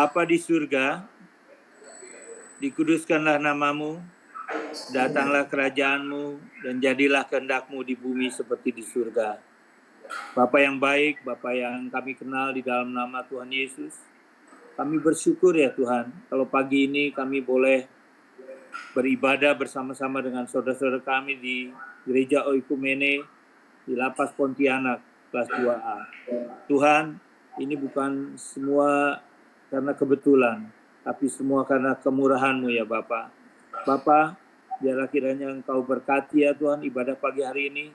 Bapa di surga, dikuduskanlah namamu, datanglah kerajaanmu, dan jadilah kehendak-Mu di bumi seperti di surga. Bapa yang baik, Bapa yang kami kenal di dalam nama Tuhan Yesus, kami bersyukur ya Tuhan, kalau pagi ini kami boleh beribadah bersama-sama dengan saudara-saudara kami di Gereja Oikumene di Lapas Pontianak, kelas 2A. Tuhan, ini bukan semua karena kebetulan, tapi semua karena kemurahan-Mu ya Bapa. Bapa, biarlah kiranya Engkau berkati ya Tuhan ibadah pagi hari ini,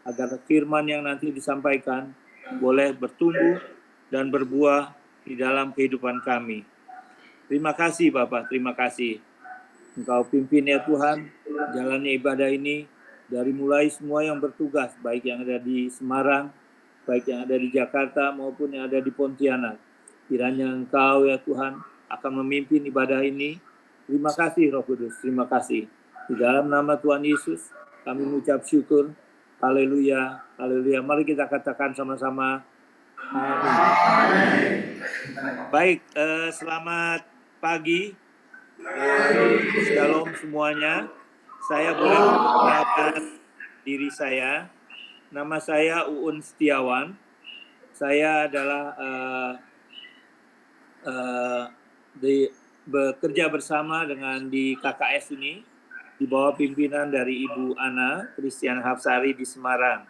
agar firman yang nanti disampaikan boleh bertumbuh dan berbuah di dalam kehidupan kami. Terima kasih Bapak, terima kasih. Engkau pimpin ya Tuhan, jalannya ibadah ini dari mulai semua yang bertugas, baik yang ada di Semarang, baik yang ada di Jakarta maupun yang ada di Pontianak. Kiranya Engkau ya Tuhan akan memimpin ibadah ini. Terima kasih Roh Kudus, terima kasih. Di dalam nama Tuhan Yesus kami mengucap syukur. Haleluya, haleluya. Mari kita katakan sama-sama. Amin. Baik, selamat pagi. Shalom semuanya. Saya boleh memperkenalkan diri saya. Nama saya Uun Setiawan. Saya adalah bekerja bersama dengan di KKS ini di bawah pimpinan dari Ibu Ana Christian Hafsari di Semarang.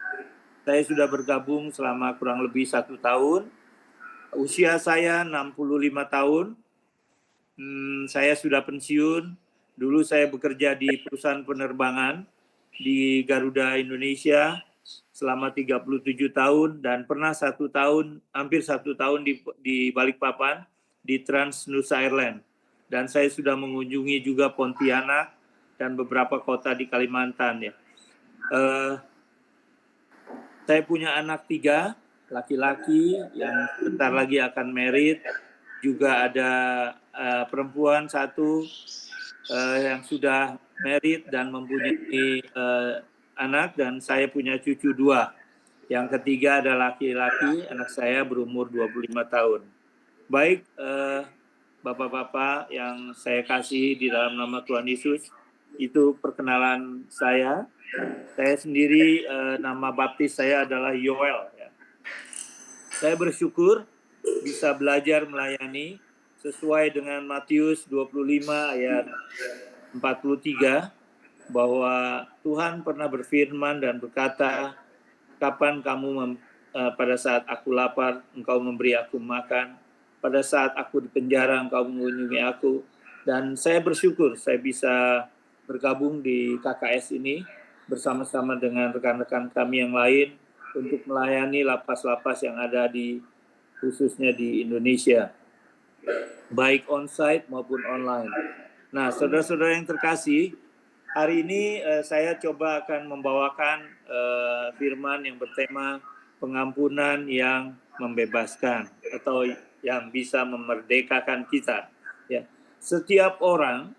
Saya sudah bergabung selama kurang lebih 1 tahun. Usia saya 65 tahun. Saya sudah pensiun. Dulu saya bekerja di perusahaan penerbangan di Garuda Indonesia selama 37 tahun dan pernah hampir 1 tahun di Balikpapan di Trans Nusa Airlines. Dan saya sudah mengunjungi juga Pontianak dan beberapa kota di Kalimantan ya. Saya punya anak 3, laki-laki yang bentar lagi akan married, juga ada perempuan 1 yang sudah married dan mempunyai anak, dan saya punya cucu 2. Yang ketiga adalah laki-laki, anak saya berumur 25 tahun. Baik, Bapak-bapak yang saya kasih di dalam nama Tuhan Yesus, itu perkenalan saya. Saya sendiri nama baptis saya adalah Yoel. Ya. Saya bersyukur bisa belajar melayani sesuai dengan Matius 25 ayat 43 bahwa Tuhan pernah berfirman dan berkata, kapan kamu pada saat aku lapar engkau memberi aku makan, pada saat aku di penjara engkau mengunjungi aku. Dan saya bersyukur saya bisa bergabung di KKS ini bersama-sama dengan rekan-rekan kami yang lain untuk melayani lapas-lapas yang ada khususnya di Indonesia, baik onsite maupun online. Nah, saudara-saudara yang terkasih, hari ini saya coba akan membawakan firman yang bertema pengampunan yang membebaskan atau yang bisa memerdekakan kita. Ya, setiap orang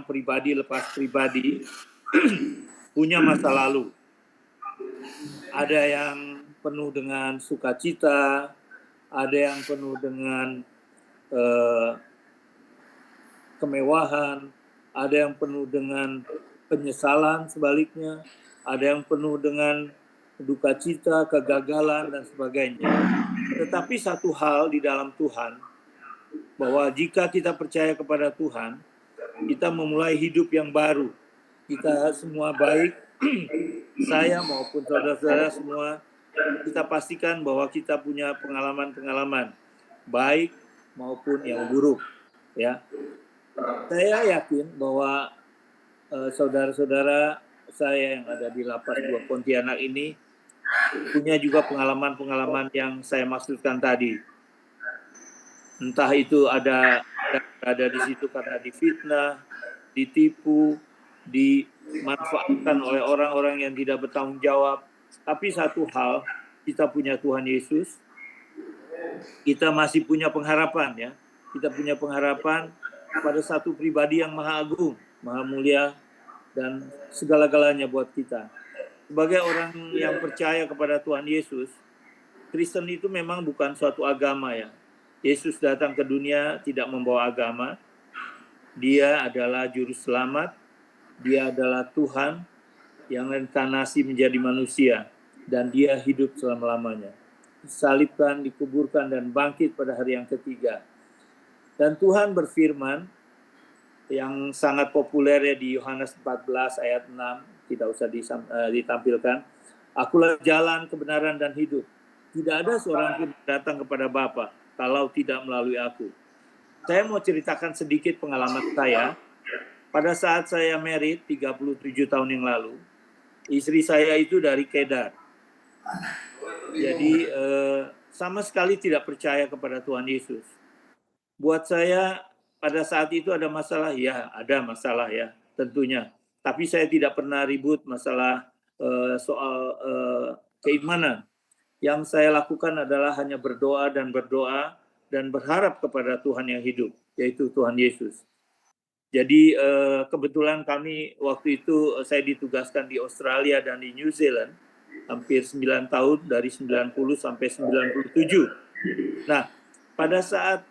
pribadi lepas pribadi punya masa lalu. Ada yang penuh dengan sukacita, ada yang penuh dengan kemewahan, ada yang penuh dengan penyesalan sebaliknya, ada yang penuh dengan duka cita, kegagalan, dan sebagainya. Tetapi satu hal di dalam Tuhan, bahwa jika kita percaya kepada Tuhan, kita memulai hidup yang baru. Kita semua baik, saya maupun saudara-saudara semua, kita pastikan bahwa kita punya pengalaman-pengalaman, baik maupun yang buruk. Ya, saya yakin bahwa saudara-saudara saya yang ada di Lapas 2 Pontianak ini punya juga pengalaman-pengalaman yang saya maksudkan tadi. Entah itu ada di situ karena difitnah, ditipu, dimanfaatkan oleh orang-orang yang tidak bertanggung jawab. Tapi satu hal, kita punya Tuhan Yesus, kita masih punya pengharapan ya. Kita punya pengharapan pada satu pribadi yang maha agung, maha mulia, dan segala-galanya buat kita. Sebagai orang yang percaya kepada Tuhan Yesus, Kristen itu memang bukan suatu agama ya. Yesus datang ke dunia tidak membawa agama. Dia adalah juru selamat. Dia adalah Tuhan yang reinkarnasi menjadi manusia. Dan dia hidup selama-lamanya. Disalibkan, dikuburkan, dan bangkit pada hari yang ketiga. Dan Tuhan berfirman, yang sangat populer ya di Yohanes 14 ayat 6, tidak usah ditampilkan. Akulah jalan, kebenaran, dan hidup. Tidak ada seorang pun datang kepada Bapa kalau tidak melalui aku. Saya mau ceritakan sedikit pengalaman saya. Pada saat saya married 37 tahun yang lalu, istri saya itu dari Kedar. Jadi sama sekali tidak percaya kepada Tuhan Yesus. Buat saya pada saat itu ada masalah, ya ada masalah ya tentunya. Tapi saya tidak pernah ribut masalah soal keimanan. Yang saya lakukan adalah hanya berdoa dan berharap kepada Tuhan yang hidup, yaitu Tuhan Yesus. Jadi kebetulan kami waktu itu saya ditugaskan di Australia dan di New Zealand hampir 9 tahun dari 90 sampai 97. Nah, pada saat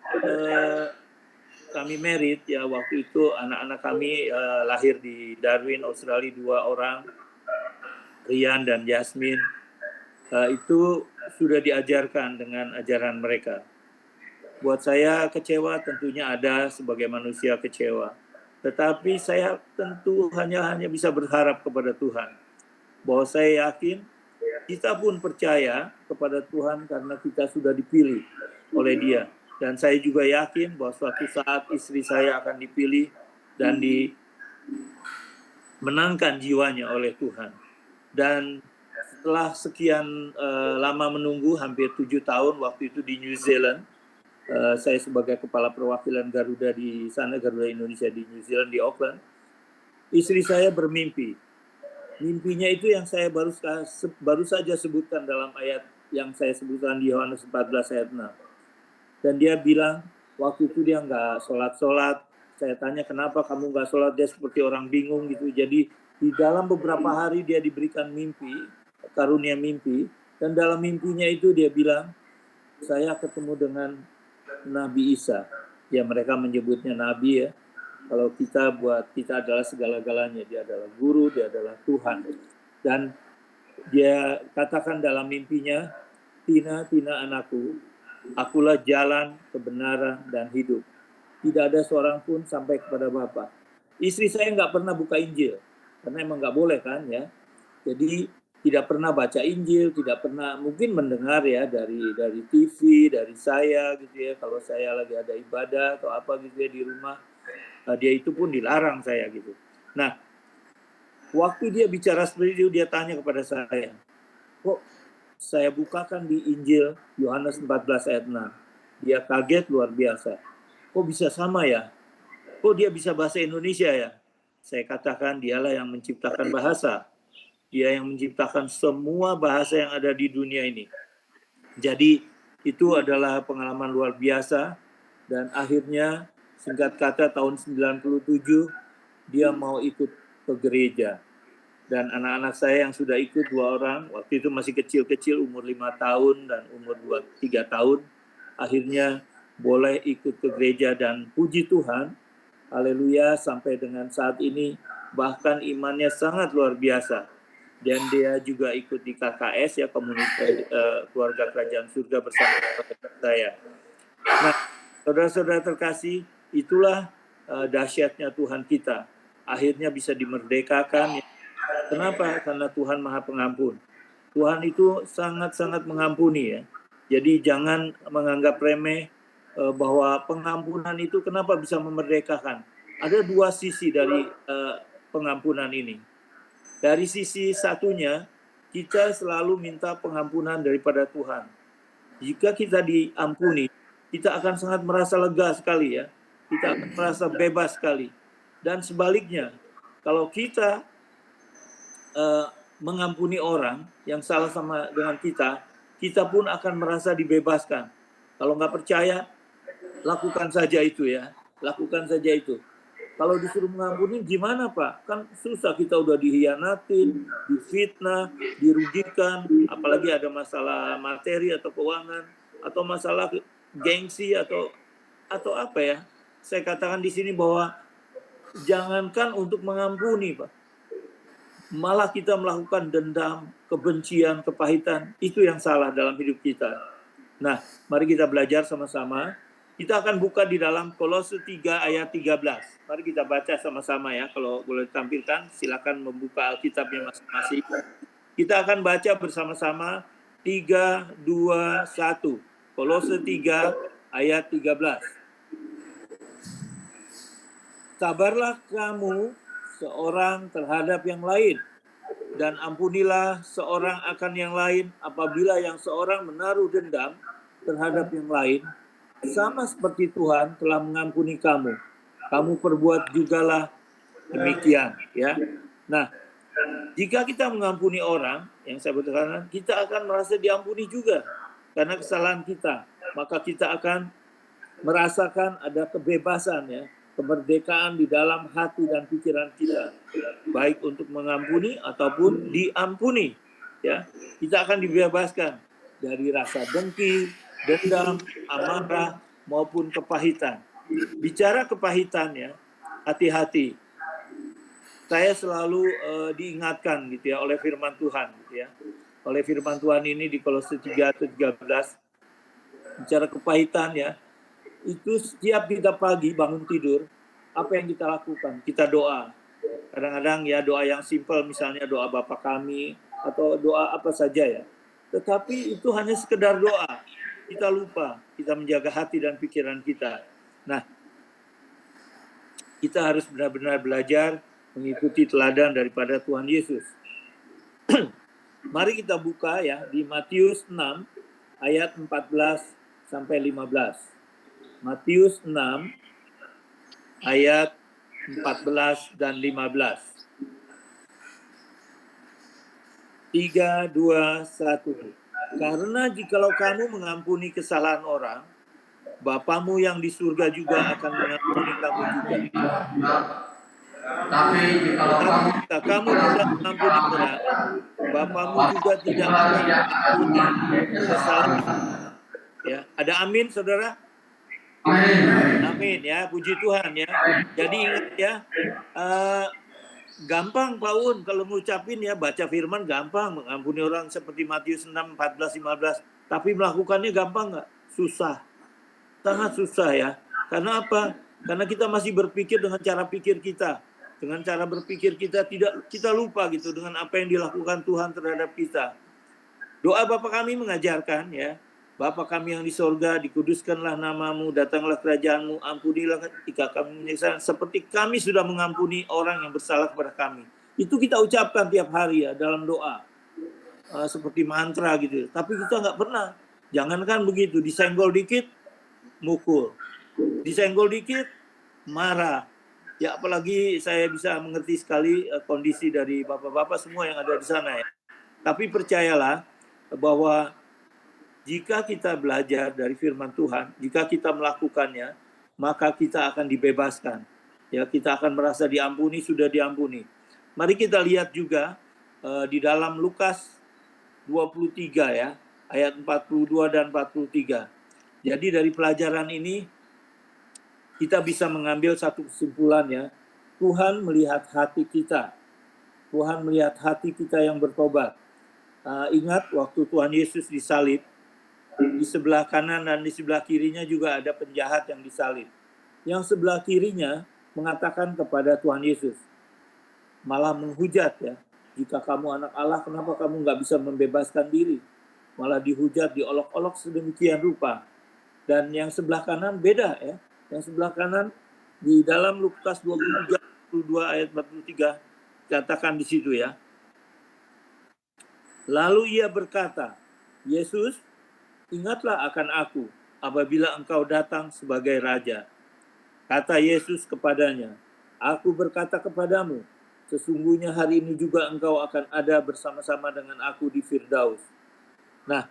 kami married ya waktu itu anak-anak kami lahir di Darwin, Australia 2 orang, Rian dan Yasmin. Itu sudah diajarkan dengan ajaran mereka. Buat saya kecewa tentunya ada sebagai manusia kecewa. Tetapi saya tentu hanya bisa berharap kepada Tuhan. Bahwa saya yakin kita pun percaya kepada Tuhan karena kita sudah dipilih oleh Dia. Dan saya juga yakin bahwa suatu saat istri saya akan dipilih dan dimenangkan jiwanya oleh Tuhan. Dan setelah sekian lama menunggu, hampir 7 tahun waktu itu di New Zealand, saya sebagai kepala perwakilan Garuda di sana, Garuda Indonesia di New Zealand, di Auckland, istri saya bermimpi. Mimpinya itu yang saya baru saja sebutkan dalam ayat yang saya sebutkan di Yohanes 14 ayat 6. Dan dia bilang, waktu itu dia nggak sholat-sholat. Saya tanya, kenapa kamu nggak sholat? Dia seperti orang bingung gitu. Jadi di dalam beberapa hari dia diberikan mimpi, karunia mimpi. Dan dalam mimpinya itu dia bilang, saya ketemu dengan Nabi Isa. Ya mereka menyebutnya Nabi ya. Kalau buat kita adalah segala-galanya. Dia adalah guru, dia adalah Tuhan. Dan dia katakan dalam mimpinya, Tina anakku, akulah jalan, kebenaran, dan hidup. Tidak ada seorang pun sampai kepada Bapa. Istri saya nggak pernah buka Injil. Karena emang nggak boleh kan ya. Jadi tidak pernah baca Injil, tidak pernah mungkin mendengar ya dari TV, dari saya gitu ya. Kalau saya lagi ada ibadah atau apa gitu ya di rumah, dia itu pun dilarang saya gitu. Nah, waktu dia bicara seperti itu, dia tanya kepada saya, kok saya bukakan di Injil Yohanes 14 ayat 6. Dia kaget luar biasa. Kok bisa sama ya? Kok dia bisa bahasa Indonesia ya? Saya katakan dialah yang menciptakan bahasa. Dia yang menciptakan semua bahasa yang ada di dunia ini. Jadi itu adalah pengalaman luar biasa. Dan akhirnya singkat kata tahun 97 dia mau ikut ke gereja. Dan anak-anak saya yang sudah ikut 2 orang, waktu itu masih kecil-kecil, umur 5 tahun dan umur 3 tahun, akhirnya boleh ikut ke gereja dan puji Tuhan, haleluya, sampai dengan saat ini, bahkan imannya sangat luar biasa. Dan dia juga ikut di KKS, ya komunitas keluarga kerajaan surga bersama saya. Nah, saudara-saudara terkasih, itulah dahsyatnya Tuhan kita. Akhirnya bisa dimerdekakan. Kenapa? Karena Tuhan Maha Pengampun. Tuhan itu sangat-sangat mengampuni ya. Jadi jangan menganggap remeh bahwa pengampunan itu kenapa bisa memerdekakan. Ada 2 sisi dari pengampunan ini. Dari sisi satunya, kita selalu minta pengampunan daripada Tuhan. Jika kita diampuni, kita akan sangat merasa lega sekali ya. Kita akan merasa bebas sekali. Dan sebaliknya, kalau kita mengampuni orang yang salah sama dengan kita, kita pun akan merasa dibebaskan. Kalau nggak percaya, lakukan saja itu ya. Lakukan saja itu. Kalau disuruh mengampuni gimana Pak? Kan susah, kita udah dihianatin, difitnah, dirugikan, apalagi ada masalah materi atau keuangan, atau masalah gengsi atau apa ya? Saya katakan di sini bahwa jangankan untuk mengampuni, Pak. Malah kita melakukan dendam, kebencian, kepahitan. Itu yang salah dalam hidup kita. Nah, mari kita belajar sama-sama. Kita akan buka di dalam Kolose 3 ayat 13. Mari kita baca sama-sama ya. Kalau boleh ditampilkan, silakan membuka Alkitabnya masing-masing. Kita akan baca bersama-sama 3, 2, 1. Kolose 3 ayat 13. Sabarlah kamu seorang terhadap yang lain, dan ampunilah seorang akan yang lain apabila yang seorang menaruh dendam terhadap yang lain, sama seperti Tuhan telah mengampuni kamu. Kamu perbuat jugalah demikian, ya. Nah, jika kita mengampuni orang, yang saya katakan, kita akan merasa diampuni juga karena kesalahan kita. Maka kita akan merasakan ada kebebasan, ya, kemerdekaan di dalam hati dan pikiran kita, baik untuk mengampuni ataupun diampuni, ya. Kita akan dibebaskan dari rasa dengki, dendam, amarah maupun kepahitan. Bicara kepahitan, ya, hati-hati. Saya selalu diingatkan gitu ya oleh firman Tuhan, gitu ya. Oleh firman Tuhan ini di Kolose 3 ayat 13, bicara kepahitan, ya. Itu setiap kita pagi bangun tidur, apa yang kita lakukan? Kita doa. Kadang-kadang ya doa yang simpel, misalnya doa Bapa kami, atau doa apa saja ya. Tetapi itu hanya sekedar doa. Kita lupa, kita menjaga hati dan pikiran kita. Nah, kita harus benar-benar belajar mengikuti teladan daripada Tuhan Yesus. Mari kita buka ya di Matius 6 ayat 14 sampai 15. Matius 6 ayat 14 dan 15. 3, 2, 1. Karena jikalau kamu mengampuni kesalahan orang, Bapamu yang di surga juga akan mengampuni kamu juga. Tapi jika kamu tidak mengampuni orang, Bapamu juga tidak akan mengampuni kesalahan. Ya, ada amin, saudara? Amin ya, puji Tuhan ya. Jadi ingat ya, gampang Pak Un kalau ngucapin ya, baca firman gampang, mengampuni orang seperti Matius 6, 14, 15. Tapi melakukannya gampang nggak? Susah, sangat susah ya. Karena apa? Karena kita masih berpikir dengan cara pikir kita. Dengan cara berpikir kita lupa gitu dengan apa yang dilakukan Tuhan terhadap kita. Doa Bapa kami mengajarkan ya, Bapa kami yang di sorga, dikuduskanlah namamu, datanglah kerajaanmu, ampunilah ketika kami menyiksa, seperti kami sudah mengampuni orang yang bersalah kepada kami. Itu kita ucapkan tiap hari ya dalam doa, seperti mantra gitu. Tapi kita nggak pernah. Jangankan begitu, disenggol dikit, mukul. Disenggol dikit, marah. Ya apalagi saya bisa mengerti sekali kondisi dari bapak-bapak semua yang ada di sana ya. Tapi percayalah bahwa jika kita belajar dari firman Tuhan, jika kita melakukannya, maka kita akan dibebaskan. Ya, kita akan merasa diampuni, sudah diampuni. Mari kita lihat juga di dalam Lukas 23 ya, ayat 42 dan 43. Jadi dari pelajaran ini kita bisa mengambil satu kesimpulan ya. Tuhan melihat hati kita. Tuhan melihat hati kita yang bertobat. Ingat waktu Tuhan Yesus disalib, di sebelah kanan dan di sebelah kirinya juga ada penjahat yang disalib. Yang sebelah kirinya mengatakan kepada Tuhan Yesus, malah menghujat ya, jika kamu anak Allah, kenapa kamu nggak bisa membebaskan diri? Malah dihujat, diolok-olok sedemikian rupa. Dan yang sebelah kanan beda ya. Yang sebelah kanan di dalam Lukas 23, 22 ayat 43 katakan di situ ya. Lalu ia berkata, Yesus, ingatlah akan aku apabila engkau datang sebagai raja. Kata Yesus kepadanya, aku berkata kepadamu, sesungguhnya hari ini juga engkau akan ada bersama-sama dengan aku di Firdaus. Nah,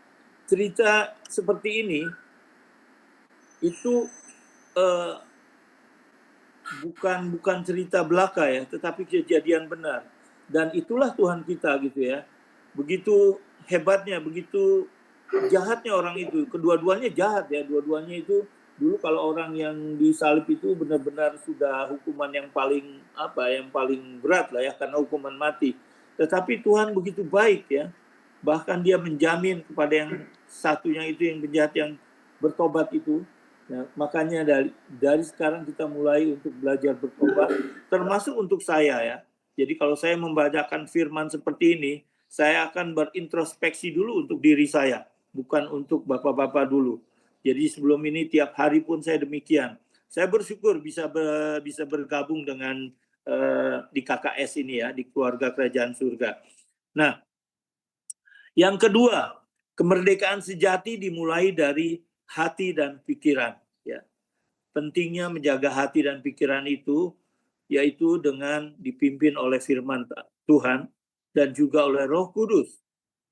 cerita seperti ini itu bukan cerita belaka ya, tetapi kejadian benar. Dan itulah Tuhan kita gitu ya. Begitu hebatnya, begitu jahatnya orang itu. Kedua-duanya jahat ya, dua-duanya itu dulu kalau orang yang disalib itu benar-benar sudah hukuman yang paling berat lah ya, karena hukuman mati. Tetapi Tuhan begitu baik ya, bahkan dia menjamin kepada yang satunya itu, yang penjahat yang bertobat itu. Nah, makanya dari sekarang kita mulai untuk belajar bertobat, termasuk untuk saya ya. Jadi kalau saya membacakan firman seperti ini, saya akan berintrospeksi dulu untuk diri saya, bukan untuk bapak-bapak dulu. Jadi sebelum ini tiap hari pun saya demikian. Saya bersyukur bisa bergabung dengan di KKS ini ya, di keluarga kerajaan surga. Nah, yang kedua, kemerdekaan sejati dimulai dari hati dan pikiran. Ya. Pentingnya menjaga hati dan pikiran itu, yaitu dengan dipimpin oleh firman Tuhan dan juga oleh Roh Kudus.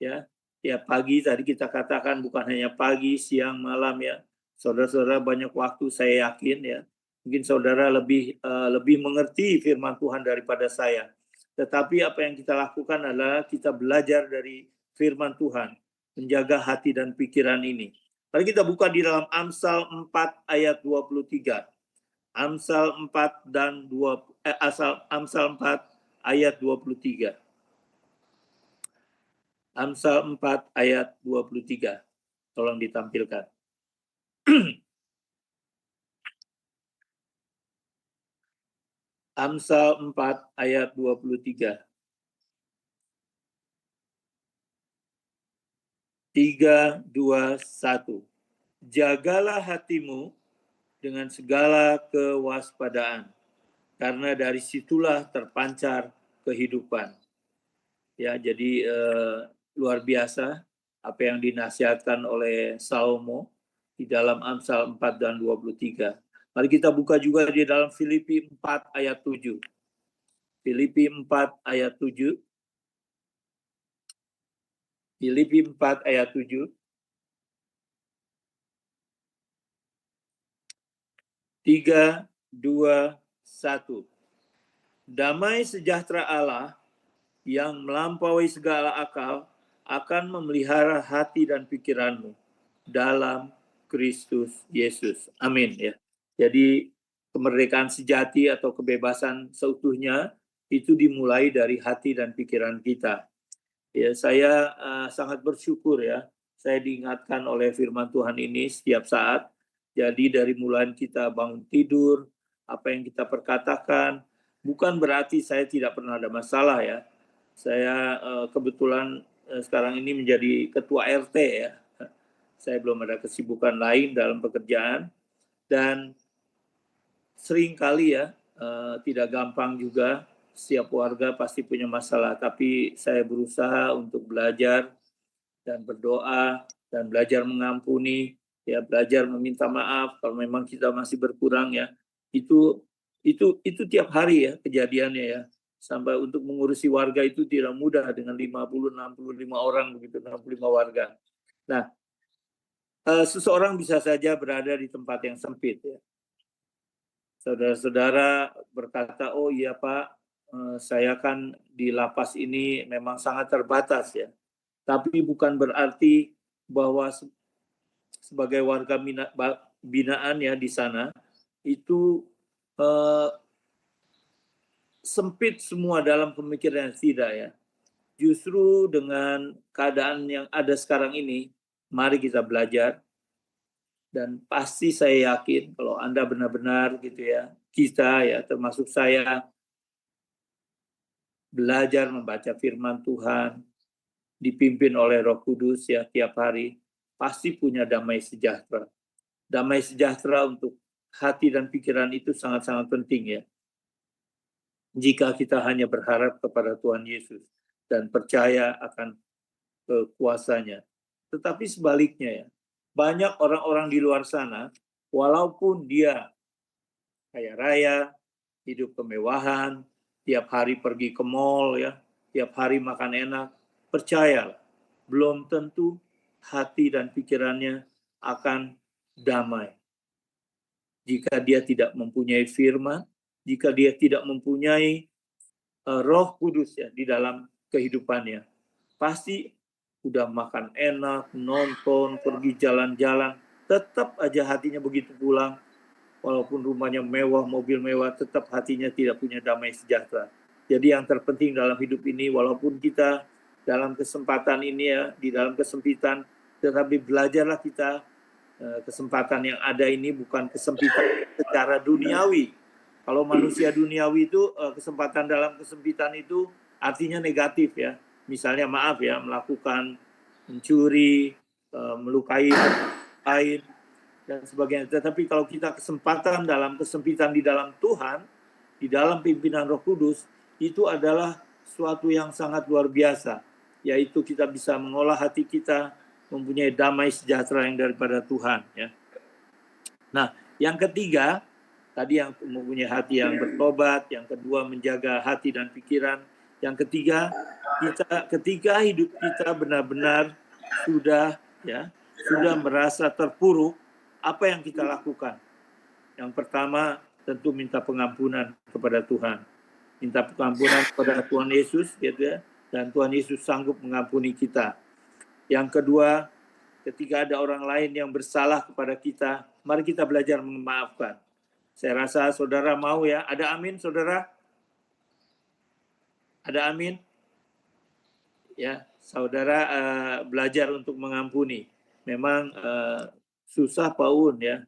Ya, tiap pagi tadi kita katakan bukan hanya pagi, siang, malam ya. Saudara-saudara banyak waktu, saya yakin ya. Mungkin saudara lebih mengerti firman Tuhan daripada saya. Tetapi apa yang kita lakukan adalah kita belajar dari firman Tuhan, menjaga hati dan pikiran ini. Mari kita buka di dalam Amsal 4 ayat 23. Amsal 4 dan 2 Amsal 4 ayat 23. Amsal 4 ayat 23. Tolong ditampilkan. Amsal 4 ayat 23. 3, 2, 1. Jagalah hatimu dengan segala kewaspadaan, karena dari situlah terpancar kehidupan. Ya, jadi luar biasa apa yang dinasihatkan oleh Salomo di dalam Amsal 4 dan 23. Mari kita buka juga di dalam Filipi 4 ayat 7. Filipi 4 ayat 7. Filipi 4 ayat 7. 3, 2, 1. Damai sejahtera Allah yang melampaui segala akal akan memelihara hati dan pikiranmu dalam Kristus Yesus. Amin ya. Jadi kemerdekaan sejati atau kebebasan seutuhnya itu dimulai dari hati dan pikiran kita. Ya, saya sangat bersyukur ya. Saya diingatkan oleh firman Tuhan ini setiap saat. Jadi dari mulai kita bangun tidur, apa yang kita perkatakan, bukan berarti saya tidak pernah ada masalah ya. Saya kebetulan sekarang ini menjadi ketua RT ya. Saya belum ada kesibukan lain dalam pekerjaan, dan sering kali ya tidak gampang juga. Setiap warga pasti punya masalah, tapi saya berusaha untuk belajar dan berdoa dan belajar mengampuni, ya, belajar meminta maaf kalau memang kita masih berkurang ya. Itu tiap hari ya kejadiannya ya. Sampai untuk mengurusi warga itu tidak mudah dengan 50-65 orang begitu, 65 warga. Nah, seseorang bisa saja berada di tempat yang sempit ya. Saudara-saudara berkata, oh iya Pak, saya kan di lapas ini memang sangat terbatas ya. Tapi bukan berarti bahwa sebagai warga binaan ya di sana, itu sempit semua dalam pemikiran, tidak ya. Justru dengan keadaan yang ada sekarang ini, mari kita belajar. Dan pasti saya yakin kalau Anda benar-benar gitu ya, kita ya termasuk saya, belajar membaca firman Tuhan, dipimpin oleh Roh Kudus ya tiap hari, pasti punya damai sejahtera. Damai sejahtera untuk hati dan pikiran itu sangat-sangat penting ya. Jika kita hanya berharap kepada Tuhan Yesus dan percaya akan kuasanya. Tetapi sebaliknya ya, banyak orang-orang di luar sana, walaupun dia kaya raya, hidup kemewahan, tiap hari pergi ke mall ya, tiap hari makan enak, percayalah, belum tentu hati dan pikirannya akan damai. Jika dia tidak mempunyai firman, jika dia tidak mempunyai Roh Kudus ya di dalam kehidupannya, pasti udah makan enak, nonton, pergi jalan-jalan, tetap aja hatinya begitu pulang, walaupun rumahnya mewah, mobil mewah, tetap hatinya tidak punya damai sejahtera. Jadi yang terpenting dalam hidup ini, walaupun kita dalam kesempatan ini ya, di dalam kesempitan, tetapi belajarlah kita kesempatan yang ada ini bukan kesempitan secara duniawi. Kalau manusia duniawi itu kesempatan dalam kesempitan itu artinya negatif ya. Misalnya maaf ya, melakukan mencuri, melukai orang lain dan sebagainya. Tetapi kalau kita kesempatan dalam kesempitan di dalam Tuhan, di dalam pimpinan Roh Kudus, itu adalah suatu yang sangat luar biasa, yaitu kita bisa mengolah hati kita, mempunyai damai sejahtera yang daripada Tuhan ya. Nah, yang ketiga, tadi yang mempunyai hati yang bertobat, yang kedua menjaga hati dan pikiran, yang ketiga ketika hidup kita benar-benar sudah merasa terpuruk, apa yang kita lakukan? Yang pertama tentu minta pengampunan kepada Tuhan. Minta pengampunan kepada Tuhan Yesus gitu ya, dan Tuhan Yesus sanggup mengampuni kita. Yang kedua, ketika ada orang lain yang bersalah kepada kita, mari kita belajar memaafkan. Saya rasa saudara mau ya, ada amin saudara? Ada amin? Ya, saudara belajar untuk mengampuni. Memang susah Paun ya,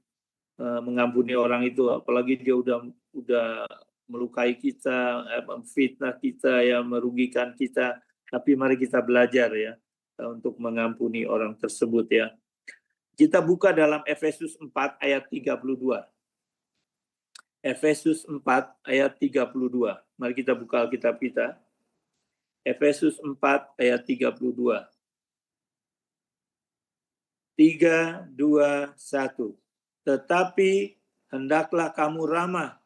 mengampuni orang itu, apalagi dia udah melukai kita, memfitnah kita, ya merugikan kita. Tapi mari kita belajar ya untuk mengampuni orang tersebut ya. Kita buka dalam Efesus 4 ayat 32. Efesus 4 ayat 32. Mari kita buka Alkitab kita. Efesus 4 ayat 32. 3, 2, 1. Tetapi hendaklah kamu ramah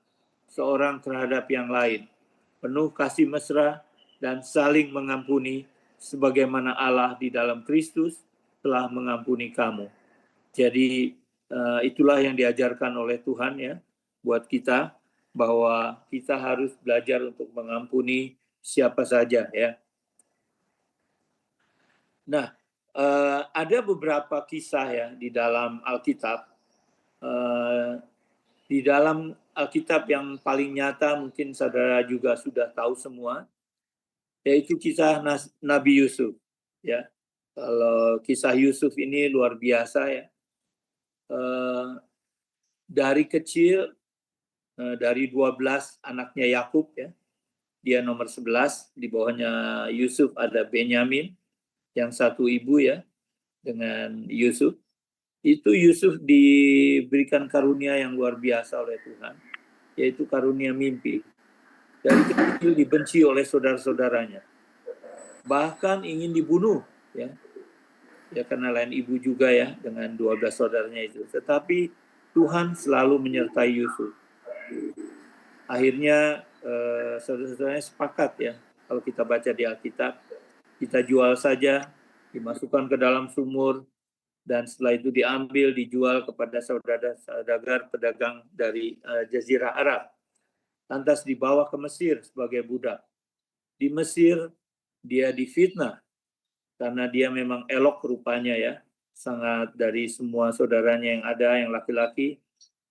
seorang terhadap yang lain, penuh kasih mesra dan saling mengampuni, sebagaimana Allah di dalam Kristus telah mengampuni kamu. Jadi itulah yang diajarkan oleh Tuhan ya buat kita, bahwa kita harus belajar untuk mengampuni siapa saja ya. Nah, ada beberapa kisah ya di dalam Alkitab. Di dalam Alkitab yang paling nyata mungkin saudara juga sudah tahu semua, yaitu kisah Nabi Yusuf ya. Kalau kisah Yusuf ini luar biasa ya. Dari kecil, dari 12 anaknya Yakub ya, dia nomor 11, di bawahnya Yusuf ada Benyamin, yang satu ibu ya dengan Yusuf. Itu Yusuf diberikan karunia yang luar biasa oleh Tuhan, yaitu karunia mimpi. Dari kecil dibenci oleh saudara-saudaranya, bahkan ingin dibunuh ya karena lain ibu juga ya dengan 12 saudaranya itu. Tetapi Tuhan selalu menyertai Yusuf. Akhirnya saudara-saudaranya sepakat ya, kalau kita baca di Alkitab, kita jual saja, dimasukkan ke dalam sumur, dan setelah itu diambil, dijual kepada saudagar pedagang dari Jazirah Arab. Lantas dibawa ke Mesir sebagai budak. Di Mesir dia difitnah karena dia memang elok rupanya ya, sangat dari semua saudaranya yang ada, yang laki-laki,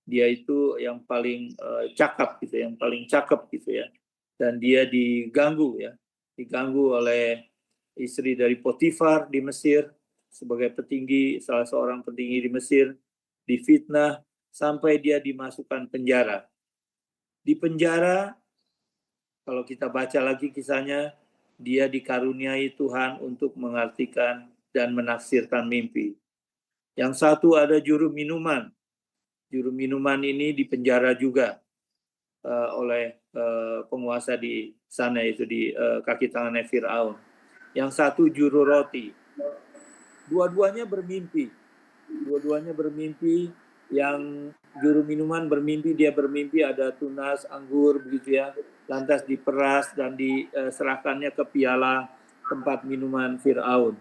dia itu yang paling cakap gitu, yang paling cakep gitu ya. Dan dia diganggu oleh istri dari Potifar di Mesir, sebagai petinggi, salah seorang petinggi di Mesir, difitnah sampai dia dimasukkan penjara. Di penjara, kalau kita baca lagi kisahnya, dia dikaruniai Tuhan untuk mengartikan dan menafsirkan mimpi. Yang satu ada juru minuman. Juru minuman ini dipenjara juga oleh penguasa di sana, itu di kaki tangannya Fir'aun. Yang satu juru roti. Dua-duanya bermimpi. Yang juru minuman bermimpi, dia bermimpi ada tunas anggur begitu ya, lantas diperas dan diserahkannya ke piala tempat minuman Fir'aun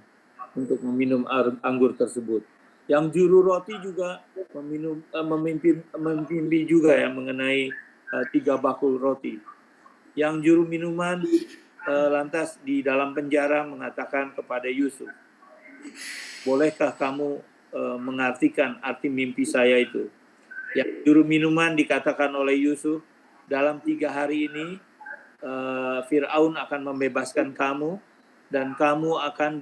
untuk meminum anggur tersebut. Yang juru roti juga memimpi juga ya mengenai 3 bakul roti. Yang juru minuman lantas di dalam penjara mengatakan kepada Yusuf, bolehkah kamu mengartikan arti mimpi saya itu? Yang juru minuman dikatakan oleh Yusuf, dalam 3 hari ini Fir'aun akan membebaskan kamu dan kamu akan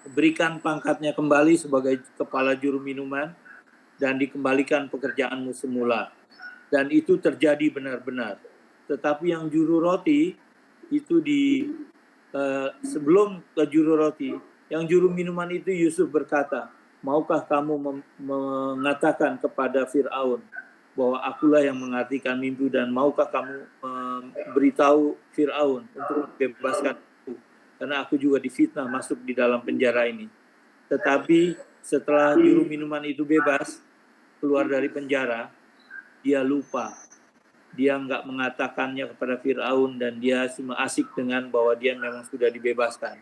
diberikan pangkatnya kembali sebagai kepala juru minuman dan dikembalikan pekerjaanmu semula. Dan itu terjadi benar-benar. Tetapi yang juru roti itu sebelum ke juru roti, yang juru minuman itu Yusuf berkata, maukah kamu mengatakan kepada Fir'aun bahwa akulah yang mengartikan mimpi dan maukah kamu memberitahu Fir'aun untuk membebaskan aku, karena aku juga difitnah masuk di dalam penjara ini. Tetapi setelah juru minuman itu bebas, keluar dari penjara, dia lupa. Dia nggak mengatakannya kepada Fir'aun dan dia cuma asik dengan bahwa dia memang sudah dibebaskan.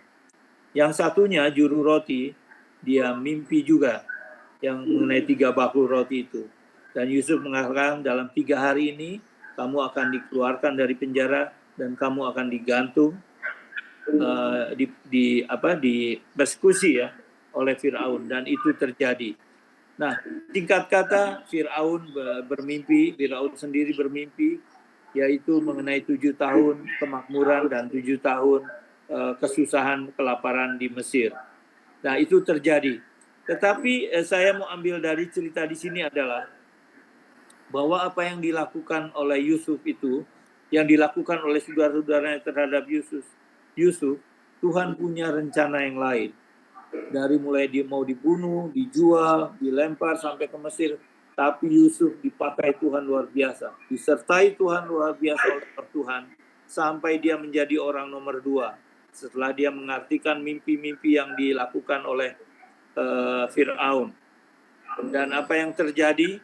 Yang satunya, juru roti, dia mimpi juga yang mengenai 3 bakul roti itu. Dan Yusuf mengatakan dalam 3 hari ini kamu akan dikeluarkan dari penjara dan kamu akan digantung, di persekusi ya oleh Fir'aun, dan itu terjadi. Nah, singkat kata, Fir'aun sendiri bermimpi, yaitu mengenai 7 tahun kemakmuran dan 7 tahun kesusahan, kelaparan di Mesir. Nah, itu terjadi. Tetapi saya mau ambil dari cerita di sini adalah bahwa apa yang dilakukan oleh Yusuf itu, yang dilakukan oleh saudara-saudaranya terhadap Yusuf, Tuhan punya rencana yang lain. Dari mulai dia mau dibunuh, dijual, dilempar sampai ke Mesir, tapi Yusuf dipakai Tuhan luar biasa, disertai Tuhan luar biasa oleh Tuhan, sampai dia menjadi orang nomor 2 setelah dia mengartikan mimpi-mimpi yang dilakukan oleh Fir'aun. Dan apa yang terjadi?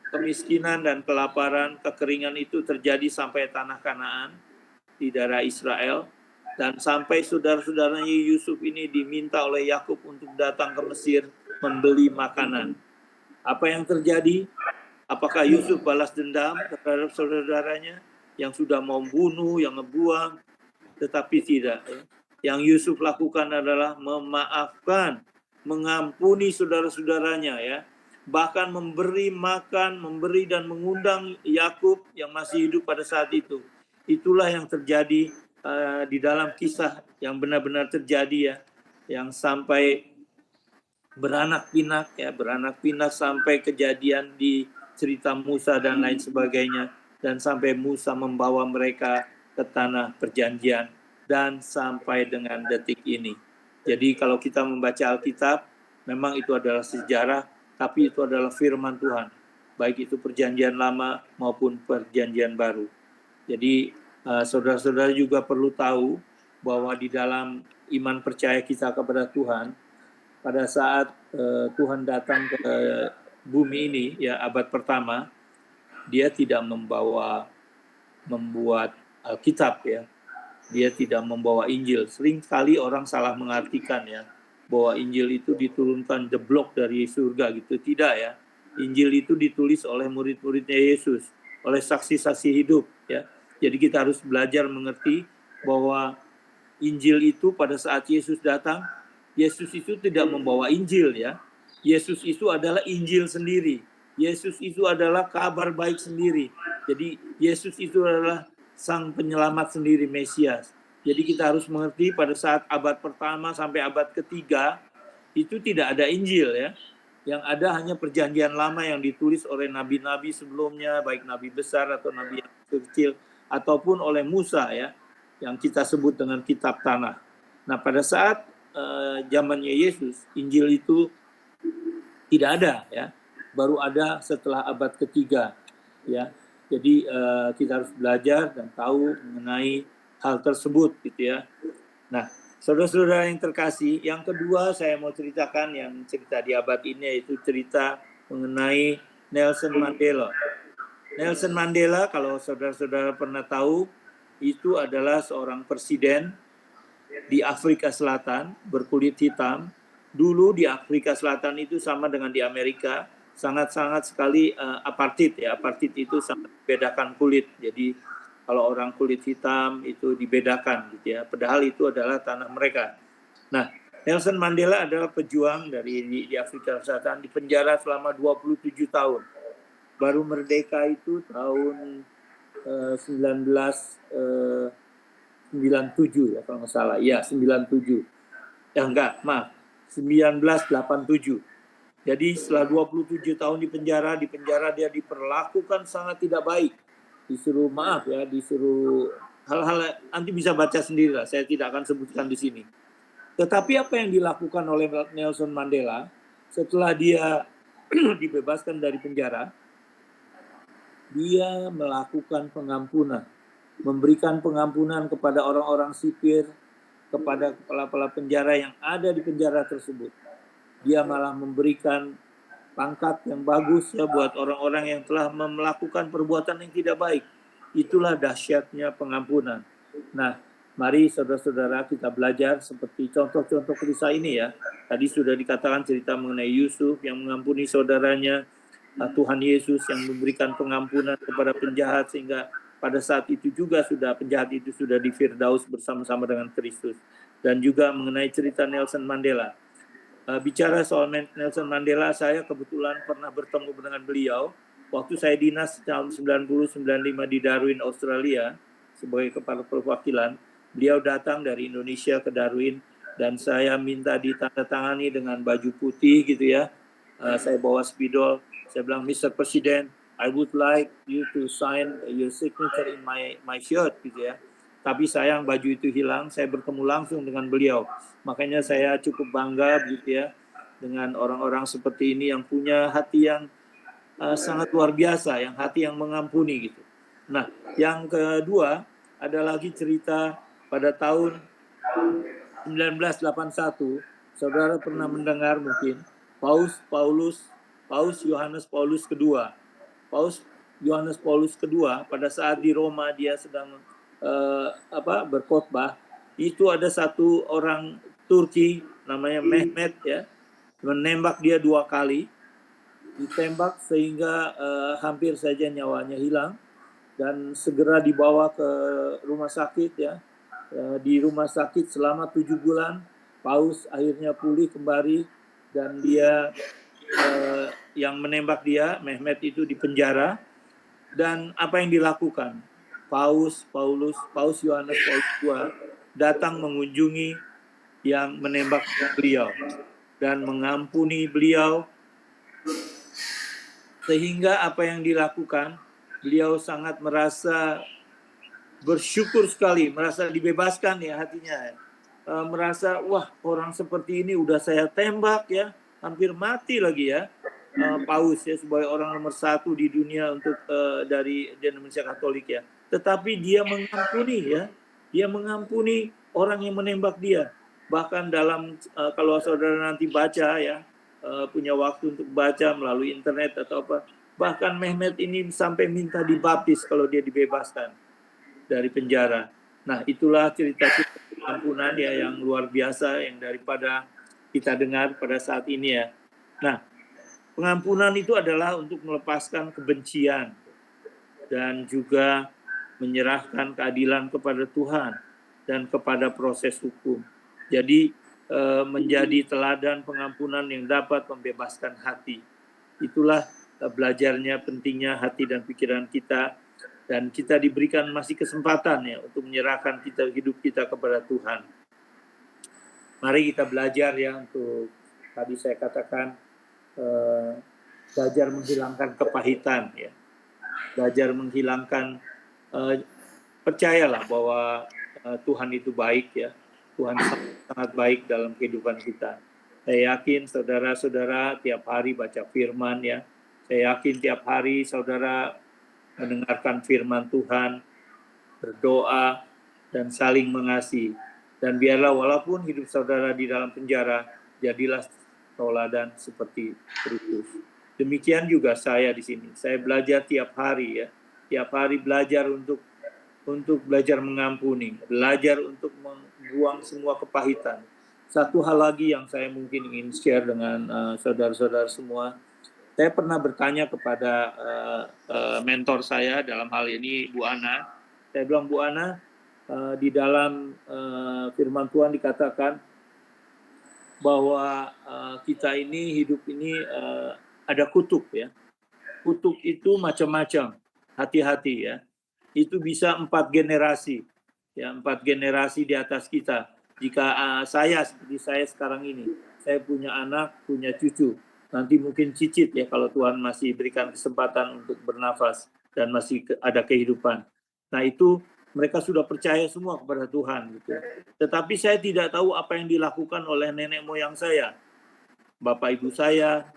Kemiskinan dan kelaparan, kekeringan itu terjadi sampai tanah Kanaan di daerah Israel. Dan sampai saudara-saudaranya Yusuf ini diminta oleh Yakub untuk datang ke Mesir membeli makanan. Apa yang terjadi? Apakah Yusuf balas dendam terhadap saudara-saudaranya yang sudah mau bunuh, yang ngebuang? Tetapi tidak. Yang Yusuf lakukan adalah memaafkan, mengampuni saudara-saudaranya ya. Bahkan memberi makan, memberi dan mengundang Yakub yang masih hidup pada saat itu. Itulah yang terjadi di dalam kisah yang benar-benar terjadi ya, yang sampai beranak pinak sampai kejadian di cerita Musa dan lain sebagainya, dan sampai Musa membawa mereka ke tanah perjanjian dan sampai dengan detik ini. Jadi kalau kita membaca Alkitab, memang itu adalah sejarah, tapi itu adalah firman Tuhan, baik itu perjanjian lama maupun perjanjian baru. Jadi saudara-saudara juga perlu tahu bahwa di dalam iman percaya kita kepada Tuhan, pada saat Tuhan datang ke bumi ini ya abad pertama, dia tidak membuat Alkitab ya, dia tidak membawa Injil. Sering kali orang salah mengartikan ya, bahwa Injil itu diturunkan jeblok dari surga gitu. Tidak ya, Injil itu ditulis oleh murid-muridnya Yesus, oleh saksi-saksi hidup ya. Jadi kita harus belajar mengerti bahwa Injil itu pada saat Yesus datang, Yesus itu tidak membawa Injil ya. Yesus itu adalah Injil sendiri. Yesus itu adalah kabar baik sendiri. Jadi Yesus itu adalah sang penyelamat sendiri, Mesias. Jadi kita harus mengerti pada saat abad pertama sampai abad ketiga itu tidak ada Injil ya. Yang ada hanya perjanjian lama yang ditulis oleh nabi-nabi sebelumnya, baik nabi besar atau nabi yang kecil, ataupun oleh Musa ya, yang kita sebut dengan kitab tanah. Nah pada saat zamannya Yesus, Injil itu tidak ada ya, baru ada setelah abad ketiga ya. Jadi kita harus belajar dan tahu mengenai hal tersebut gitu ya. Nah saudara-saudara yang terkasih, yang kedua saya mau ceritakan yang cerita di abad ini, yaitu cerita mengenai Nelson Mandela. Nelson Mandela, kalau saudara-saudara pernah tahu, itu adalah seorang presiden di Afrika Selatan, berkulit hitam. Dulu di Afrika Selatan itu sama dengan di Amerika, sangat-sangat sekali apartheid ya. Apartheid itu sangat membedakan kulit. Jadi kalau orang kulit hitam itu dibedakan gitu ya. Padahal itu adalah tanah mereka. Nah, Nelson Mandela adalah pejuang di Afrika Selatan, di penjara selama 27 tahun. Baru merdeka itu tahun 1997 ya kalau nggak salah. Ya, 97. Ya enggak, maaf. 1987. Jadi setelah 27 tahun di penjara dia diperlakukan sangat tidak baik. Disuruh maaf ya, disuruh hal-hal nanti bisa baca sendiri lah. Saya tidak akan sebutkan di sini. Tetapi apa yang dilakukan oleh Nelson Mandela setelah dia dibebaskan dari penjara, dia melakukan pengampunan, memberikan pengampunan kepada orang-orang sipir, kepada kepala-kepala penjara yang ada di penjara tersebut. Dia malah memberikan pangkat yang bagus ya buat orang-orang yang telah melakukan perbuatan yang tidak baik. Itulah dahsyatnya pengampunan. Nah, mari saudara-saudara kita belajar seperti contoh-contoh kisah ini ya. Tadi sudah dikatakan cerita mengenai Yusuf yang mengampuni saudaranya, Tuhan Yesus yang memberikan pengampunan kepada penjahat sehingga pada saat itu juga penjahat itu sudah di Firdaus bersama-sama dengan Kristus. Dan juga mengenai cerita Nelson Mandela. Bicara soal Nelson Mandela, saya kebetulan pernah bertemu dengan beliau waktu saya dinas tahun 90-95 di Darwin, Australia sebagai kepala perwakilan. Beliau datang dari Indonesia ke Darwin dan saya minta ditandatangani dengan baju putih gitu ya. Saya bawa spidol, saya bilang, Mr. President, I would like you to sign your signature in my shirt gitu ya. Tapi sayang baju itu hilang, saya bertemu langsung dengan beliau. Makanya saya cukup bangga gitu ya dengan orang-orang seperti ini yang punya hati yang sangat luar biasa, yang hati yang mengampuni gitu. Nah, yang kedua ada lagi cerita pada tahun 1981, saudara pernah mendengar mungkin Paus Yohanes Paulus kedua. Paus Yohanes Paulus kedua pada saat di Roma dia sedang berkhotbah, itu ada satu orang Turki namanya Mehmet ya, menembak dia 2 kali, ditembak sehingga hampir saja nyawanya hilang dan segera dibawa ke rumah sakit ya. Di rumah sakit selama 7 bulan, Paus akhirnya pulih kembali dan dia yang menembak dia, Mehmet itu dipenjara. Dan apa yang dilakukan? Paus Yohanes Paulus II datang mengunjungi yang menembak beliau dan mengampuni beliau, sehingga apa yang dilakukan, beliau sangat merasa bersyukur sekali, merasa dibebaskan ya hatinya, merasa wah orang seperti ini udah saya tembak ya, hampir mati lagi ya. Paus ya sebagai orang nomor 1 di dunia untuk dari denominasi Katolik ya, tetapi dia mengampuni ya, dia mengampuni orang yang menembak dia. Bahkan dalam kalau saudara nanti baca ya, punya waktu untuk baca melalui internet atau apa, bahkan Mehmet ini sampai minta dibaptis kalau dia dibebaskan dari penjara. Nah, itulah cerita-cerita pengampunan ya yang luar biasa yang daripada kita dengar pada saat ini ya. Nah, pengampunan itu adalah untuk melepaskan kebencian dan juga menyerahkan keadilan kepada Tuhan dan kepada proses hukum. Jadi menjadi teladan pengampunan yang dapat membebaskan hati. Itulah belajarnya pentingnya hati dan pikiran kita, dan kita diberikan masih kesempatan ya untuk menyerahkan hidup kita kepada Tuhan. Mari kita belajar ya untuk tadi saya katakan belajar menghilangkan kepahitan ya, belajar menghilangkan percayalah bahwa Tuhan itu baik ya, Tuhan sangat baik dalam kehidupan kita. Saya yakin saudara-saudara tiap hari baca firman ya, saya yakin tiap hari saudara mendengarkan firman Tuhan, berdoa dan saling mengasihi. Dan biarlah walaupun hidup saudara di dalam penjara, jadilah tauladan seperti Kristus. Demikian juga saya di sini. Saya belajar tiap hari ya. Tiap hari belajar untuk belajar mengampuni, belajar untuk membuang semua kepahitan. Satu hal lagi yang saya mungkin ingin share dengan saudara-saudara semua. Saya pernah bertanya kepada mentor saya dalam hal ini Bu Ana. Saya bilang, Bu Ana, di dalam firman Tuhan dikatakan bahwa kita ini hidup ini ada kutuk ya. Kutuk itu macam-macam. Hati-hati ya. Itu bisa 4 generasi. Ya, 4 generasi di atas kita. Jika saya seperti saya sekarang ini, saya punya anak, punya cucu. Nanti mungkin cicit ya kalau Tuhan masih berikan kesempatan untuk bernafas dan masih ada kehidupan. Nah, itu mereka sudah percaya semua kepada Tuhan gitu. Tetapi saya tidak tahu apa yang dilakukan oleh nenek moyang saya, bapak ibu saya,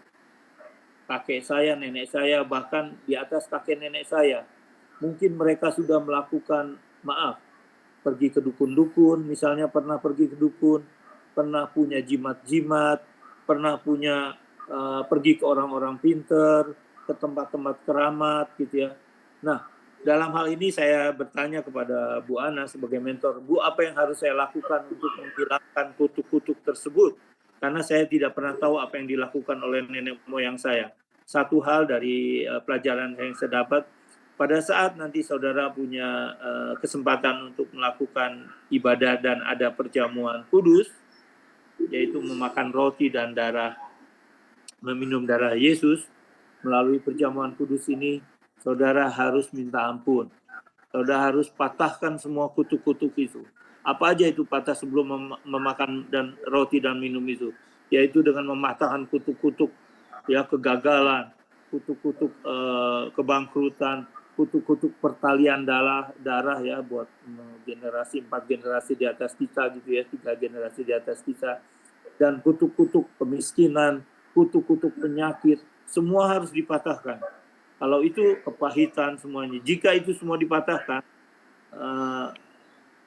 kakek saya, nenek saya, bahkan di atas kakek nenek saya. Mungkin mereka sudah melakukan, pergi ke dukun-dukun, misalnya pernah pergi ke dukun, pernah punya jimat-jimat, pernah punya pergi ke orang-orang pinter, ke tempat-tempat keramat gitu ya. Nah, dalam hal ini saya bertanya kepada Bu Ana sebagai mentor, Bu, apa yang harus saya lakukan untuk menghilangkan kutuk-kutuk tersebut? Karena saya tidak pernah tahu apa yang dilakukan oleh nenek moyang saya. Satu hal dari pelajaran yang saya dapat, pada saat nanti saudara punya kesempatan untuk melakukan ibadah dan ada perjamuan kudus, yaitu memakan roti dan darah, meminum darah Yesus, melalui perjamuan kudus ini, saudara harus minta ampun. Saudara harus patahkan semua kutuk-kutuk itu. Apa aja itu patah sebelum memakan dan roti dan minum itu? Yaitu dengan mematahkan kutuk-kutuk ya kegagalan, kutuk-kutuk kebangkrutan, kutuk-kutuk pertalian darah ya buat generasi 4 generasi di atas kita gitu ya, 3 generasi di atas kita, dan kutuk-kutuk kemiskinan, kutuk-kutuk penyakit, semua harus dipatahkan. Kalau itu kepahitan semuanya, jika itu semua dipatahkan,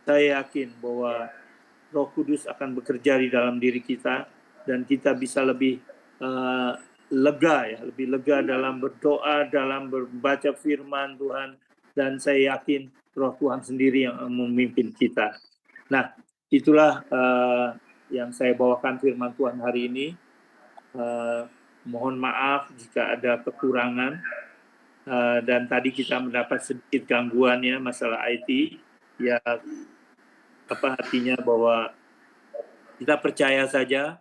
saya yakin bahwa Roh Kudus akan bekerja di dalam diri kita dan kita bisa lebih lega ya, lebih lega dalam berdoa, dalam membaca firman Tuhan, dan saya yakin Roh Tuhan sendiri yang memimpin kita. Nah, itulah yang saya bawakan firman Tuhan hari ini. Mohon maaf jika ada kekurangan, dan tadi kita mendapat sedikit gangguan ya masalah IT. Ya, apa artinya bahwa kita percaya saja.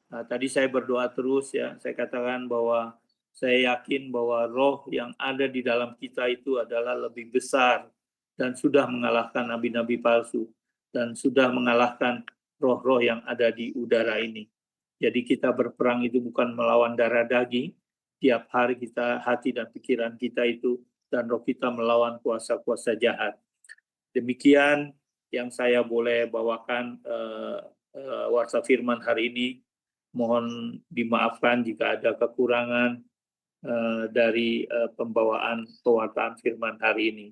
Tadi saya berdoa terus ya, saya katakan bahwa saya yakin bahwa roh yang ada di dalam kita itu adalah lebih besar dan sudah mengalahkan nabi-nabi palsu dan sudah mengalahkan roh-roh yang ada di udara ini. Jadi kita berperang itu bukan melawan darah daging, tiap hari kita, hati dan pikiran kita itu, dan roh kita melawan kuasa-kuasa jahat. Demikian yang saya boleh bawakan warta firman hari ini. Mohon dimaafkan jika ada kekurangan dari pembawaan pewartaan firman hari ini.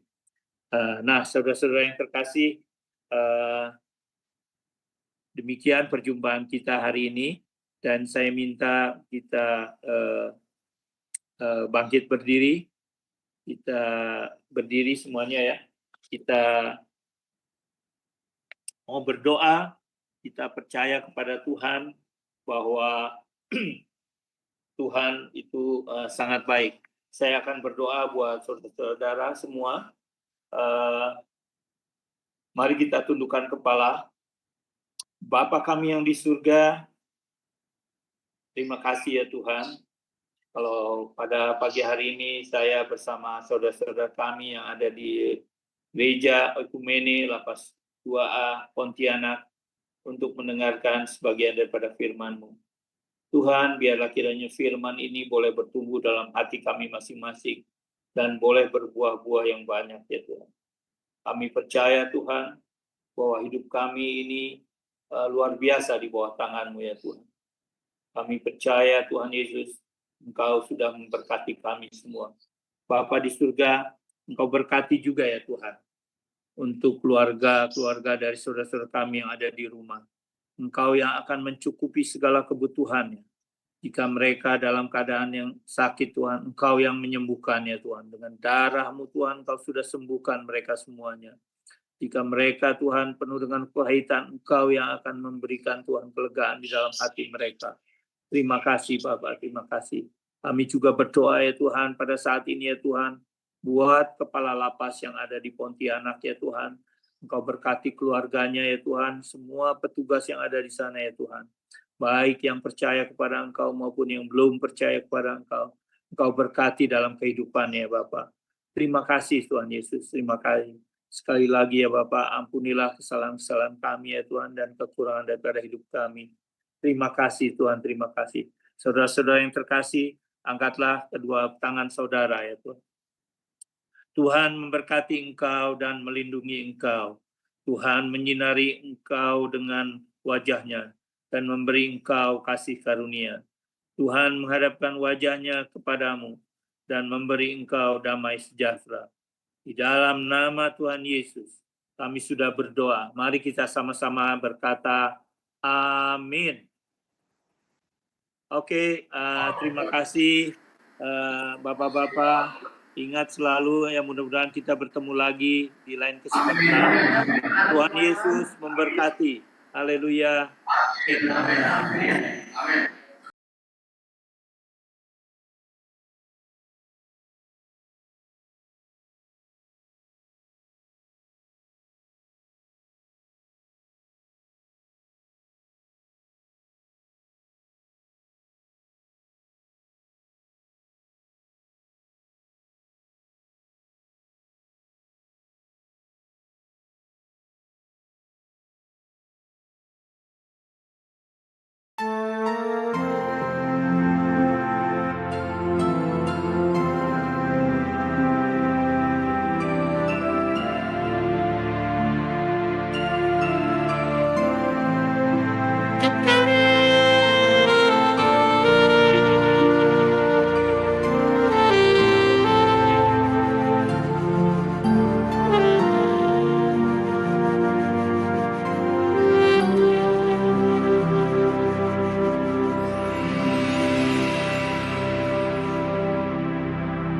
Nah, saudara-saudara yang terkasih, demikian perjumpaan kita hari ini, dan saya minta kita bangkit berdiri, kita berdiri semuanya ya, kita mau berdoa, kita percaya kepada Tuhan bahwa Tuhan itu sangat baik. Saya akan berdoa buat saudara-saudara semua. Mari kita tundukkan kepala. Bapa kami yang di surga, terima kasih ya Tuhan. Kalau pada pagi hari ini saya bersama saudara-saudara kami yang ada di Gereja Ekumene Lapas 2A Pontianak untuk mendengarkan sebagian daripada firman-Mu. Tuhan, biarlah kiranya firman ini boleh bertumbuh dalam hati kami masing-masing dan boleh berbuah-buah yang banyak ya Tuhan. Kami percaya Tuhan bahwa hidup kami ini luar biasa di bawah tangan-Mu ya Tuhan. Kami percaya Tuhan Yesus, Engkau sudah memberkati kami semua. Bapa di surga, Engkau berkati juga ya Tuhan untuk keluarga-keluarga dari saudara-saudara kami yang ada di rumah. Engkau yang akan mencukupi segala kebutuhannya. Jika mereka dalam keadaan yang sakit Tuhan, Engkau yang menyembuhkannya Tuhan. Dengan darah-Mu Tuhan, Engkau sudah sembuhkan mereka semuanya. Jika mereka Tuhan penuh dengan kepahitan, Engkau yang akan memberikan Tuhan kelegaan di dalam hati mereka. Terima kasih Bapak, terima kasih. Kami juga berdoa ya Tuhan pada saat ini ya Tuhan, buat kepala lapas yang ada di Pontianak ya Tuhan. Engkau berkati keluarganya ya Tuhan, semua petugas yang ada di sana ya Tuhan. baik yang percaya kepada Engkau maupun yang belum percaya kepada Engkau. Engkau berkati dalam kehidupannya, Bapa. Terima kasih Tuhan Yesus, terima kasih. Sekali lagi ya Bapak, ampunilah kesalahan-kesalahan kami ya Tuhan dan kekurangan daripada hidup kami. Terima kasih Tuhan, terima kasih. Saudara-saudara yang terkasih, angkatlah kedua tangan saudara ya Tuhan. Tuhan memberkati engkau dan melindungi engkau. Tuhan menyinari engkau dengan wajahnya dan memberi engkau kasih karunia. Tuhan menghadapkan wajahnya kepadamu dan memberi engkau damai sejahtera. Di dalam nama Tuhan Yesus, kami sudah berdoa. Mari kita sama-sama berkata, amin. Oke, terima kasih Bapak-Bapak. Ingat selalu ya, mudah-mudahan kita bertemu lagi di lain kesempatan. Tuhan Yesus memberkati. Haleluya. Amin.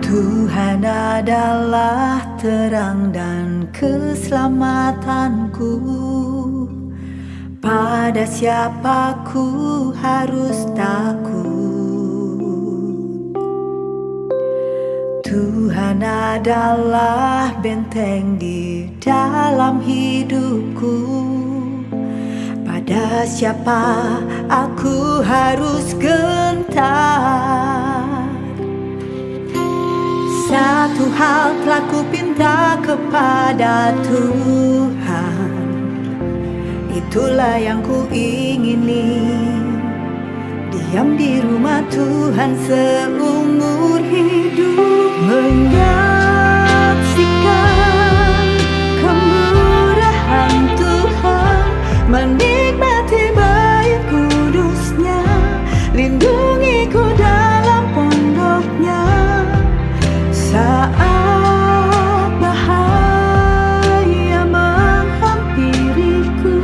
Tuhan adalah terang dan keselamatanku. Pada siapa ku harus takut? Tuhan adalah benteng di dalam hidupku. Pada siapa aku harus gentar? Satu hal telah ku pinta kepada Tuhan, itulah yang ku ingini, diam di rumah Tuhan seumur hidup, menyaksikan kemurahan Tuhan, menikmati bait kudusnya, lindungiku dalam pondoknya. Saat bahaya menghampiriku,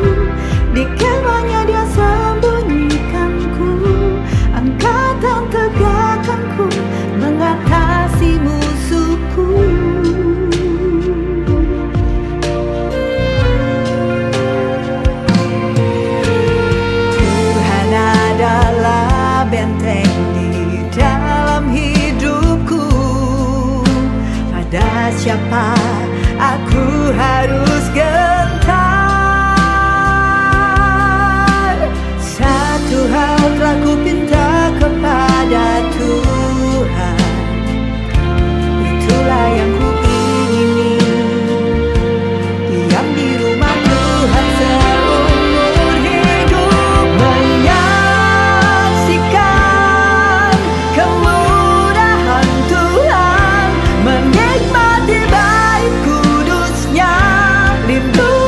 di kemahnya Dia sembunyikanku, angkatan tegakkanku, mengatasi musuhku. Tuhan adalah benteng di dalam hidupku. Pada siapa aku harus gentar? Satu hal telah ku pinta kepada Tuhan, itulah yang ku ingini, diam di rumah Tuhan seumur hidup, menyaksikan kemurahan Tuhan, menikmati bait kudusnya, lindungi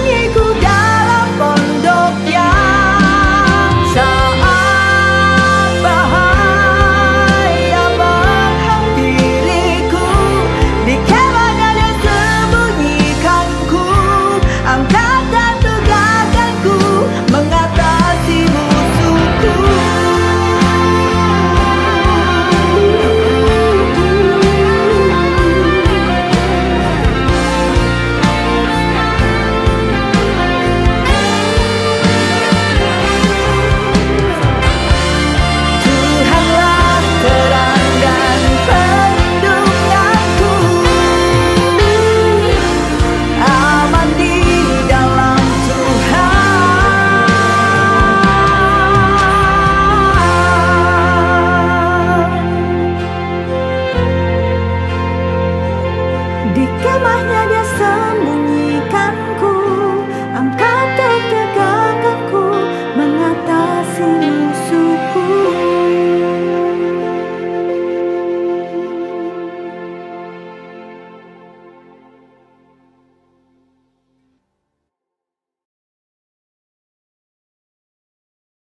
kemahnya dia